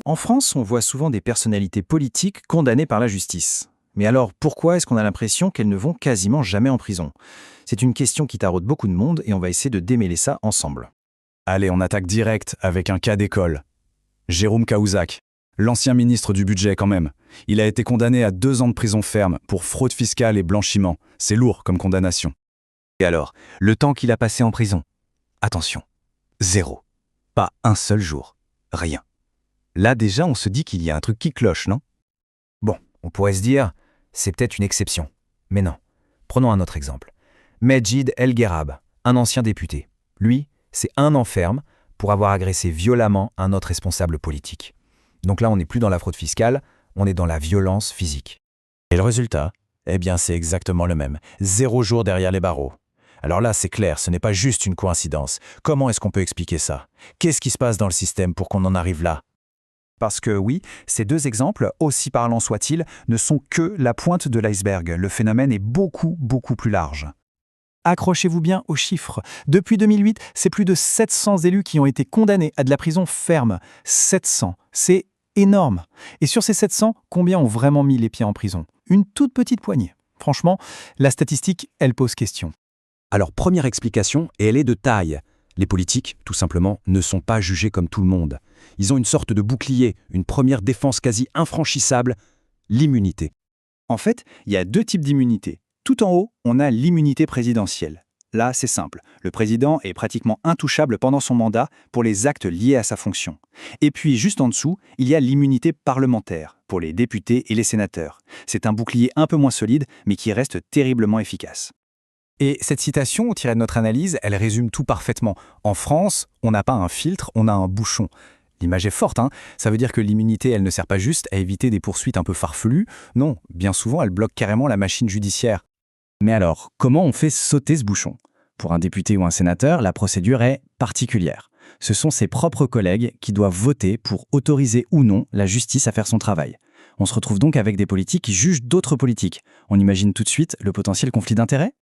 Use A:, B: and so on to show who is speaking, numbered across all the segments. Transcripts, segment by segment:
A: En France, on voit souvent des personnalités politiques condamnées par la justice. Mais alors, pourquoi est-ce qu'on a l'impression qu'elles ne vont quasiment jamais en prison? C'est une question qui taraude beaucoup de monde et on va essayer de démêler ça ensemble.
B: Allez, on attaque direct avec un cas d'école. Jérôme Cahuzac, l'ancien ministre du Budget quand même. Il a été condamné à 2 ans de prison ferme pour fraude fiscale et blanchiment. C'est lourd comme condamnation.
C: Et alors, le temps qu'il a passé en prison? Attention, 0. Pas un seul jour. Rien. Là déjà, on se dit qu'il y a un truc qui cloche, non? Bon, on pourrait se dire, c'est peut-être une exception. Mais non. Prenons un autre exemple. Medjid El Guerrab, un ancien député. Lui, c'est 1 an ferme pour avoir agressé violemment un autre responsable politique. Donc là, on n'est plus dans la fraude fiscale, on est dans la violence physique.
B: Et le résultat? Eh bien, c'est exactement le même. 0 jour derrière les barreaux. Alors là, c'est clair, ce n'est pas juste une coïncidence. Comment est-ce qu'on peut expliquer ça? Qu'est-ce qui se passe dans le système pour qu'on en arrive là?
D: Parce que oui, ces 2 exemples, aussi parlants soient-ils, ne sont que la pointe de l'iceberg. Le phénomène est beaucoup plus large. Accrochez-vous bien aux chiffres. Depuis 2008, c'est plus de 700 élus qui ont été condamnés à de la prison ferme. 700, c'est énorme. Et sur ces 700, combien ont vraiment mis les pieds en prison? Une toute petite poignée. Franchement, la statistique, elle pose question.
C: Alors, première explication, et elle est de taille. Les politiques, tout simplement, ne sont pas jugés comme tout le monde. Ils ont une sorte de bouclier, une première défense quasi infranchissable, l'immunité.
D: En fait, il y a 2 types d'immunité. Tout en haut, on a l'immunité présidentielle. Là, c'est simple. Le président est pratiquement intouchable pendant son mandat pour les actes liés à sa fonction. Et puis, juste en dessous, il y a l'immunité parlementaire pour les députés et les sénateurs. C'est un bouclier un peu moins solide, mais qui reste terriblement efficace.
A: Et cette citation, tirée de notre analyse, elle résume tout parfaitement. En France, on n'a pas un filtre, on a un bouchon. L'image est forte, hein. Ça veut dire que l'immunité, elle ne sert pas juste à éviter des poursuites un peu farfelues. Non, bien souvent, elle bloque carrément la machine judiciaire.
E: Mais alors, comment on fait sauter ce bouchon? Pour un député ou un sénateur, la procédure est particulière. Ce sont ses propres collègues qui doivent voter pour autoriser ou non la justice à faire son travail. On se retrouve donc avec des politiques qui jugent d'autres politiques. On imagine tout de suite le potentiel conflit d'intérêts?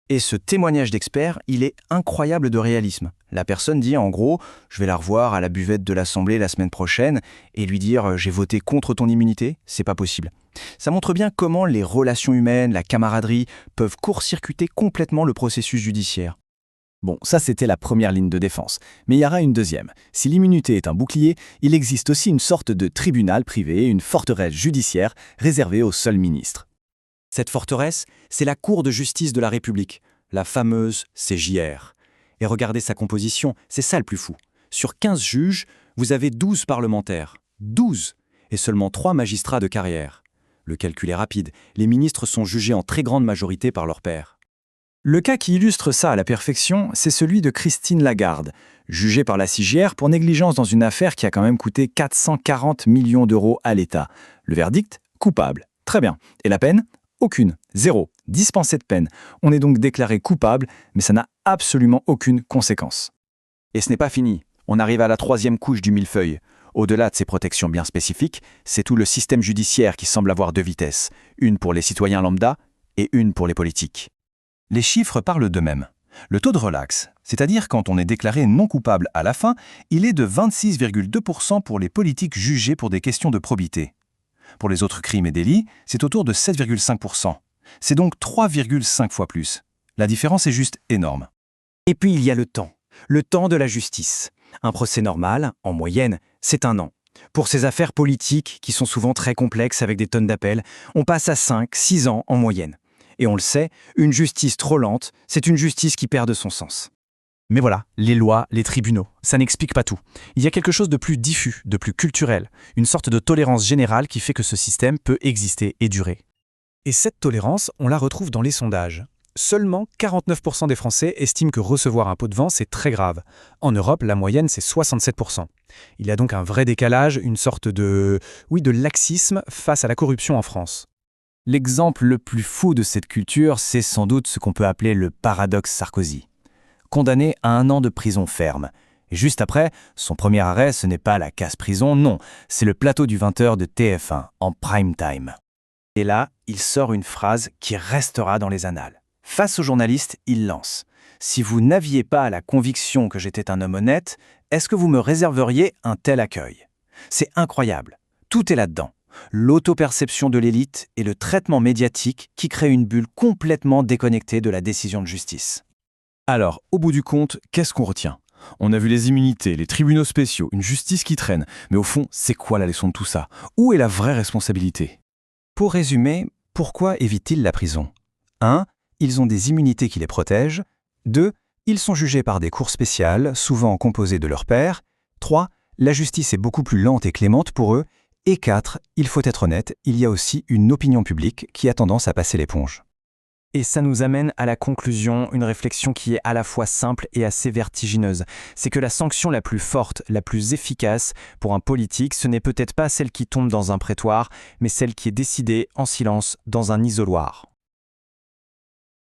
C: Et ce témoignage d'expert, il est incroyable de réalisme. La personne dit en gros, je vais la revoir à la buvette de l'Assemblée la semaine prochaine et lui dire j'ai voté contre ton immunité, c'est pas possible. Ça montre bien comment les relations humaines, la camaraderie peuvent court-circuiter complètement le processus judiciaire.
E: Bon, ça c'était la première ligne de défense. Mais il y aura une deuxième. Si l'immunité est un bouclier, il existe aussi une sorte de tribunal privé, une forteresse judiciaire réservée aux seuls ministres.
C: Cette forteresse, c'est la Cour de justice de la République, la fameuse CJR. Et regardez sa composition, c'est ça le plus fou. Sur 15 juges, vous avez 12 parlementaires. 12! Et seulement 3 magistrats de carrière. Le calcul est rapide, les ministres sont jugés en très grande majorité par leurs pairs.
D: Le cas qui illustre ça à la perfection, c'est celui de Christine Lagarde, jugée par la CJR pour négligence dans une affaire qui a quand même coûté 440 millions d'euros à l'État. Le verdict? Coupable. Très bien. Et la peine? Aucune. 0. Dispensé de peine. On est donc déclaré coupable, mais ça n'a absolument aucune conséquence.
C: Et ce n'est pas fini. On arrive à la 3e couche du millefeuille. Au-delà de ces protections bien spécifiques, c'est tout le système judiciaire qui semble avoir 2 vitesses. Une pour les citoyens lambda et une pour les politiques.
B: Les chiffres parlent d'eux-mêmes. Le taux de relax, c'est-à-dire quand on est déclaré non coupable à la fin, il est de 26,2% pour les politiques jugés pour des questions de probité. Pour les autres crimes et délits, c'est autour de 7,5%. C'est donc 3,5 fois plus. La différence est juste énorme.
C: Et puis il y a le temps de la justice. Un procès normal, en moyenne, c'est 1 an. Pour ces affaires politiques, qui sont souvent très complexes avec des tonnes d'appels, on passe à 5, 6 ans en moyenne. Et on le sait, une justice trop lente, c'est une justice qui perd de son sens.
A: Mais voilà, les lois, les tribunaux, ça n'explique pas tout. Il y a quelque chose de plus diffus, de plus culturel, une sorte de tolérance générale qui fait que ce système peut exister et durer. Et cette tolérance, on la retrouve dans les sondages. Seulement 49% des Français estiment que recevoir un pot de vin, c'est très grave. En Europe, la moyenne, c'est 67%. Il y a donc un vrai décalage, une sorte de laxisme face à la corruption en France.
E: L'exemple le plus fou de cette culture, c'est sans doute ce qu'on peut appeler le paradoxe Sarkozy. Condamné à 1 an de prison ferme. Et juste après, son premier arrêt, ce n'est pas la casse-prison, non, c'est le plateau du 20h de TF1, en prime time.
C: Et là, il sort une phrase qui restera dans les annales. Face aux journalistes, il lance « Si vous n'aviez pas la conviction que j'étais un homme honnête, est-ce que vous me réserveriez un tel accueil ?» C'est incroyable. Tout est là-dedans. L'autoperception de l'élite et le traitement médiatique qui crée une bulle complètement déconnectée de la décision de justice.
B: Alors, au bout du compte, qu'est-ce qu'on retient? On a vu les immunités, les tribunaux spéciaux, une justice qui traîne. Mais au fond, c'est quoi la leçon de tout ça? Où est la vraie responsabilité?
C: Pour résumer, pourquoi évitent-ils la prison? 1. Ils ont des immunités qui les protègent. 2. Ils sont jugés par des cours spéciales, souvent composées de leurs pairs. 3. La justice est beaucoup plus lente et clémente pour eux. Et 4. Il faut être honnête, il y a aussi une opinion publique qui a tendance à passer l'éponge.
A: Et ça nous amène à la conclusion, une réflexion qui est à la fois simple et assez vertigineuse. C'est que la sanction la plus forte, la plus efficace pour un politique, ce n'est peut-être pas celle qui tombe dans un prétoire, mais celle qui est décidée en silence dans un isoloir.